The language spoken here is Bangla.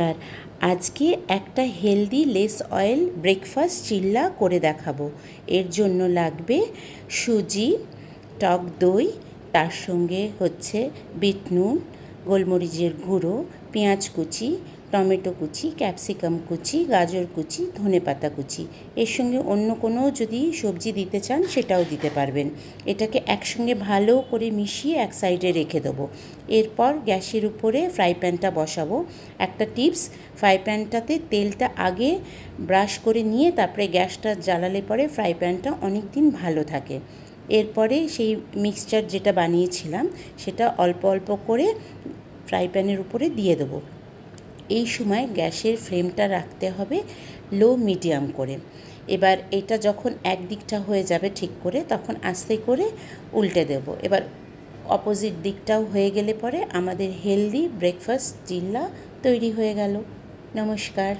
আর আজকে একটা হেলদি লেস অয়েল ব্রেকফাস্ট চিল্লা করে দেখাবো। এর জন্য লাগবে সুজি, টক দই, তার সঙ্গে হচ্ছে বিট নুন, গোলমরিচের গুঁড়ো, পেঁয়াজ কুচি, টমেটো কুচি, ক্যাপসিকাম কুচি, গাজর কুচি, ধনেপাতা কুচি। এর সঙ্গে অন্য কোনো যদি সবজি দিতে চান সেটাও দিতে পারবেন। এটাকে একসঙ্গে ভালো করে মিশিয়ে এক সাইডে রেখে দেবো। এরপর গ্যাসের উপরে ফ্রাই প্যানটা বসাবো। একটা টিপস, ফ্রাই প্যানটাতে তেলটা আগে ব্রাশ করে নিয়ে তারপরে গ্যাসটা জ্বালালে পরে ফ্রাই প্যানটা অনেক দিন ভালো থাকে। এরপরে সেই মিক্সচার যেটা বানিয়েছিলাম সেটা অল্প অল্প করে ফ্রাই প্যানের উপরে দিয়ে দেবো। এই সময় গ্যাসের ফ্লেমটা রাখতে হবে লো মিডিয়াম করে। এবার এটা যখন একদিকটা হয়ে যাবে ঠিক করে, তখন আস্তে করে উল্টে দেব। এবার অপোজিট দিকটাও হয়ে গেলে পরে আমাদের হেলদি ব্রেকফাস্ট চিল্লা তৈরি হয়ে গেল। নমস্কার।